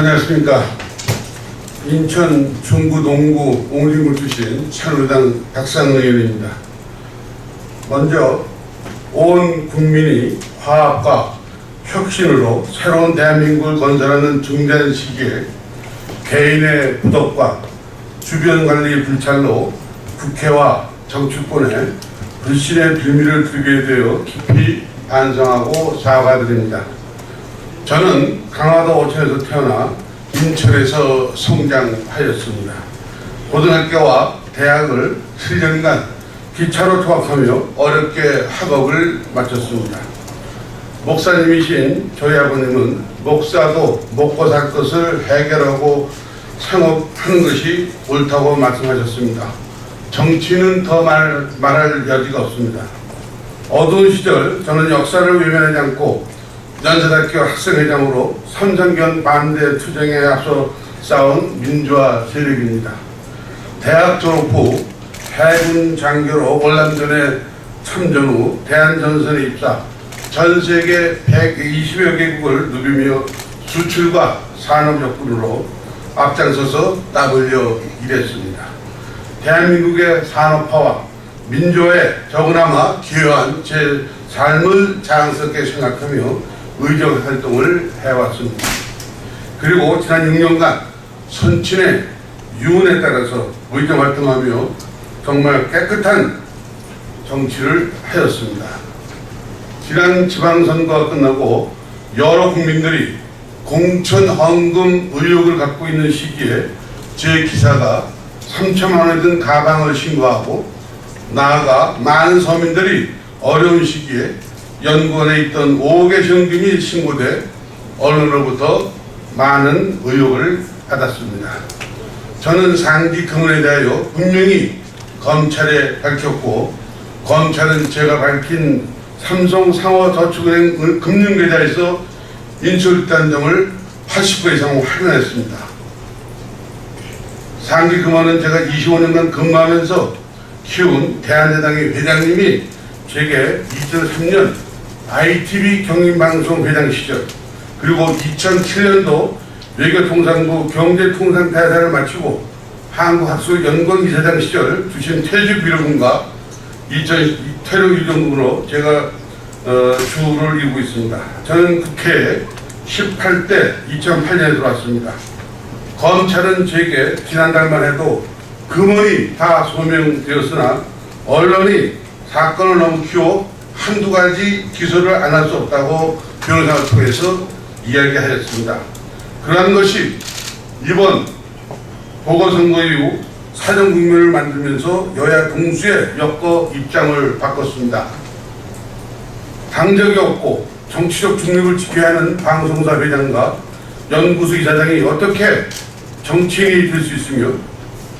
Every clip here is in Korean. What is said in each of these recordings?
안녕하십니까. 인천 중구 동구 옹진구 출신 새누리당 박상우 의원입니다. 먼저 온 국민이 화합과 혁신으로 새로운 대한민국을 건설하는 중대한 시기에 개인의 부덕과 주변 관리 불찰로 국회와 정치권에 불신의 빌미를 들게 되어 깊이 반성하고 사과드립니다. 저는 강화도 오천에서 태어나 인천에서 성장하였습니다. 고등학교와 대학을 7년간 기차로 통학하며 어렵게 학업을 마쳤습니다. 목사님이신 저희 아버님은 목사도 먹고 살 것을 해결하고 생업하는 것이 옳다고 말씀하셨습니다. 정치는 더 말할 여지가 없습니다. 어두운 시절 저는 역사를 외면하지 않고 연세대학교 학생회장으로 삼성견 반대 투쟁에 앞서 싸운 민주화 세력입니다. 대학 졸업 후 해군 장교로 월남전에 참전 후 대한전선에 입사, 전 세계 120여 개국을 누비며 수출과 산업 역군으로 앞장서서 따돌려 일했습니다. 대한민국의 산업화와 민주화에 적으나마 기여한 제 삶을 자랑스럽게 생각하며 의정 활동을 해왔습니다. 그리고 지난 6년간 선친의 유언에 따라서 의정 활동하며 정말 깨끗한 정치를 하였습니다. 지난 지방선거가 끝나고 여러 국민들이 공천 헌금 의혹을 갖고 있는 시기에 제 기사가 3천만 원에 든 가방을 신고하고 나아가 많은 서민들이 어려운 시기에 연구원에 있던 5억의 현금이 신고돼 언론으로부터 많은 의혹을 받았습니다. 저는 상기 금원에 대하여 분명히 검찰에 밝혔고, 검찰은 제가 밝힌 삼성 상호저축은행 금융계좌에서 인출단 점을 80% 이상 확인했습니다. 상기 금원은 제가 25년간 근무하면서 키운 대한대당의 회장님이 제게 2003년 ITV 경인방송 회장 시절, 그리고 2007년도 외교통상부 경제통상대사를 마치고 한국학술연구원 이사장 시절 주신 퇴직비료금과 2000 퇴로유정금으로 제가 주를 이루고 있습니다. 저는 국회에 18대 2008년에 들어왔습니다. 검찰은 제게 지난달만 해도 금원이 다 소명되었으나 언론이 사건을 너무 키워 한두 가지 기소를 안 할 수 없다고 변호사를 통해서 이야기하였습니다. 그러한 것이 이번 보궐선거 이후 사정국면을 만들면서 여야 동시에 엮어 입장을 바꿨습니다. 당적이 없고 정치적 중립을 지켜야 하는 방송사 회장과 연구소 이사장이 어떻게 정치인이 될 수 있으며,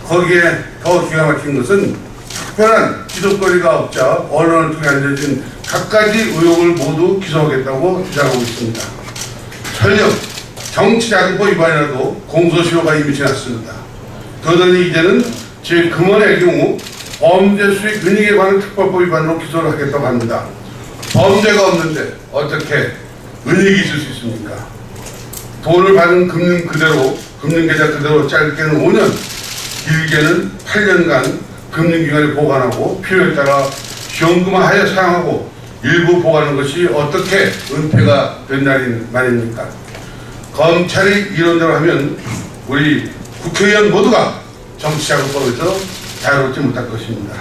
거기에 더 기가 막힌 것은 특별한 기소거리가 없자 언론을 통해 알려진 갖가지 의혹을 모두 기소하겠다고 주장하고 있습니다. 설령 정치자금법 위반이라도 공소시효가 이미 지났습니다. 더더니 이제는 제 금원의 경우 범죄 수익 은닉에 관한 특별법 위반으로 기소를 하겠다고 합니다. 범죄가 없는데 어떻게 은닉이 있을 수 있습니까? 돈을 받은 금융계좌 그대로 짧게는 5년, 길게는 8년간 금융기관에 보관하고 필요에 따라 현금화하여 사용하고 일부 보관하는 것이 어떻게 은폐가 된다는 말입니까? 검찰이 이론대로 하면 우리 국회의원 모두가 정치자금법에서 자유롭지 못할 것입니다.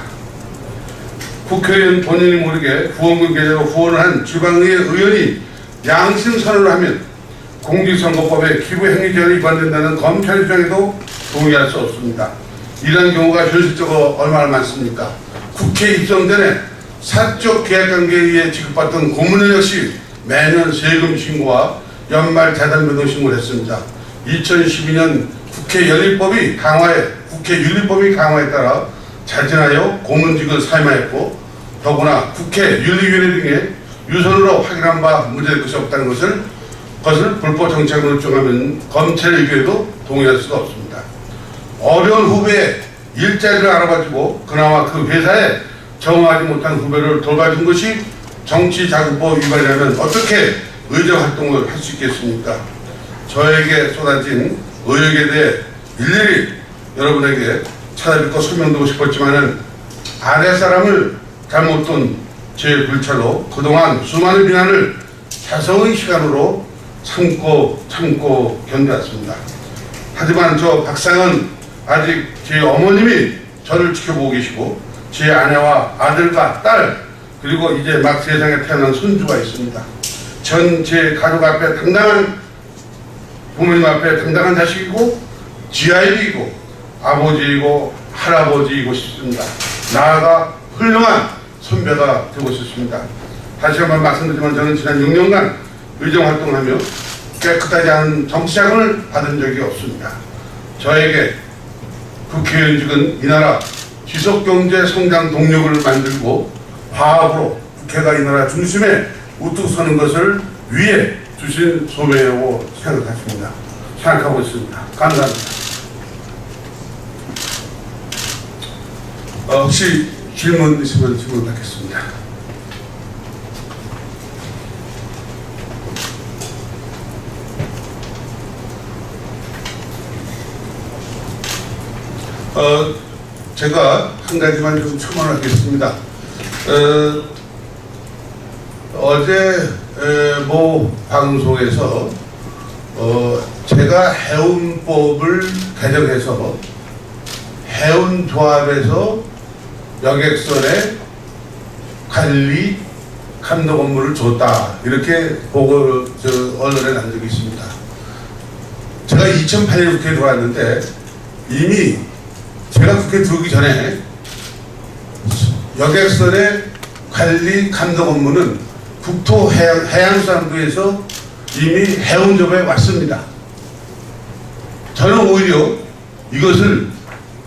국회의원 본인이 모르게 후원금 계좌로 후원을 한 지방의회 의원이 양심선언을 하면 공직선거법에 기부행위 제한이 위반된다는 검찰 입장에도 동의할 수 없습니다. 이런 경우가 현실적으로 얼마나 많습니까? 국회 입성 전에 사적 계약관계에 의해 지급받던 공무원 역시 매년 세금 신고와 연말 재단 변동 신고를 했습니다. 2012년 국회 윤리법이 강화에 따라 자진하여 고문직을 사임하였고, 더구나 국회 윤리위원회 등의 유선으로 확인한 바 문제될 것이 없다는 것을 불법 정치자금을 정하면 검찰 의견에도 동의할 수가 없습니다. 어려운 후배의 일자리를 알아봐주고 그나마 그 회사에 정하지 못한 후배를 돌봐준 것이 정치자금법 위반이라면 어떻게 의정활동을 할 수 있겠습니까? 저에게 쏟아진 의혹에 대해 일일이 여러분에게 찾아뵙고 설명드리고 싶었지만은 아랫사람을 잘못 둔 제 불찰로 그동안 수많은 비난을 자성의 시간으로 참고 견뎌왔습니다. 하지만 저 박상은 아직 제 어머님이 저를 지켜보고 계시고 제 아내와 아들과 딸 그리고 이제 막 세상에 태어난 손주가 있습니다. 전 제 가족 앞에 당당한 부모님 앞에 당당한 자식이고 지아이이고 아버지이고 할아버지이고 싶습니다. 나아가 훌륭한 선배가 되고 싶습니다. 다시 한번 말씀드리지만 저는 지난 6년간 의정활동을 하며 깨끗하지 않은 정치자금을 받은 적이 없습니다. 저에게 국회의원직은 이 나라 지속경제 성장 동력을 만들고 화합으로 국회가 이 나라 중심에 우뚝 서는 것을 위해 주신 소명이라고 생각하고 있습니다. 감사합니다. 혹시 질문 있으면 질문 받겠습니다. 제가 한 가지만 좀 첨언하겠습니다. 어제 모 방송에서 제가 해운법을 개정해서 해운조합에서 여객선에 관리 감독 업무를 줬다 이렇게 보고 언론에 난 적이 있습니다. 제가 2008년에 국회에 들어왔는데 이미 제가 국회에 들어오기 전에 여객선의 관리 감독 업무는 국토해양수산부에서 이미 해운조합에 왔습니다. 저는 오히려 이것을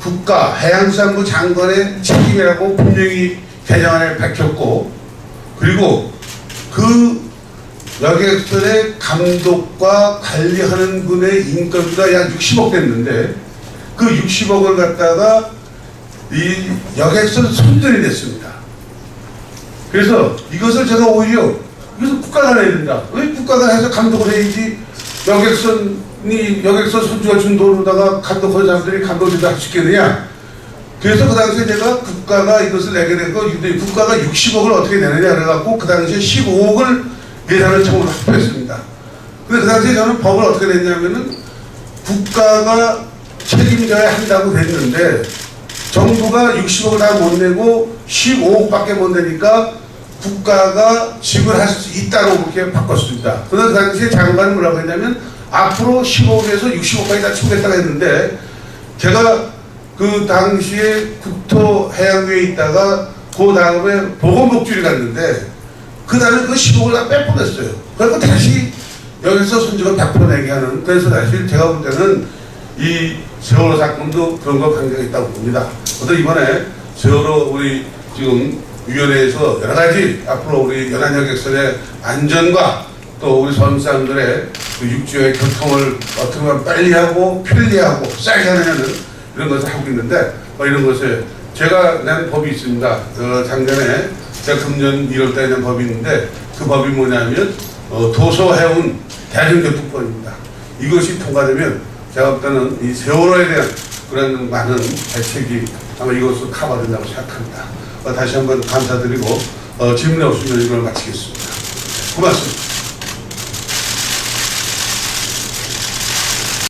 국가해양수산부 장관의 책임이라고 분명히 개정안에 밝혔고 그리고 그 여객선의 감독과 관리하는 분의 인건비가 약 60억 됐는데 그 60억을 갖다가 이 여객선 손들이 됐습니다. 그래서 이것을 제가 오히려 이것을 국가가 해야 된다. 왜 국가가 해서 감독을 해야지 여객선 선주가 준 돈으로다가 감독하는 사람들이 감독을 할 수 있겠느냐. 그래서 그 당시에 제가 국가가 이것을 내게 된 거, 국가가 60억을 어떻게 내느냐 그래갖고 그 당시에 15억을 예산을 처음으로 확보했습니다. 근데 그 당시에 저는 법을 어떻게 냈냐면은 국가가 책임져야 한다고 됐는데 정부가 60억을 다 못 내고 15억밖에 못 내니까 국가가 지불할 수 있다고 그렇게 바꿨습니다. 그래서 그 당시에 장관은 뭐라고 했냐면 앞으로 15억에서 60억까지 다 치우겠다고 했는데 제가 그 당시에 국토해양부에 있다가 그 다음에 보건복지를 갔는데 그 다음에 그 15억을 다 빼버렸어요. 그리고 다시 여기서 손주가 100% 내게 하는. 그래서 사실 제가 볼 때는 이 세월호 사건도 그런 거 관계가 있다고 봅니다. 어떤 이번에 세월호 우리 지금 위원회에서 여러 가지 앞으로 우리 연안여객선의 안전과 또 우리 선사람들의 그 육지의 교통을 어떻게 보면 빨리 하고 편리하고 싸게 하느냐는 이런 것을 하고 있는데 이런 것에 제가 낸 법이 있습니다. 작년에 제가 금년 1월달에 낸 법이 있는데 그 법이 뭐냐면 도서해운 대중교통법입니다. 이것이 통과되면 제가 볼 때는 이 세월호에 대한 그런 많은 대책이 아마 이것을 커버된다고 생각합니다. 다시 한번 감사드리고 질문이 없으면 이걸 마치겠습니다. 고맙습니다.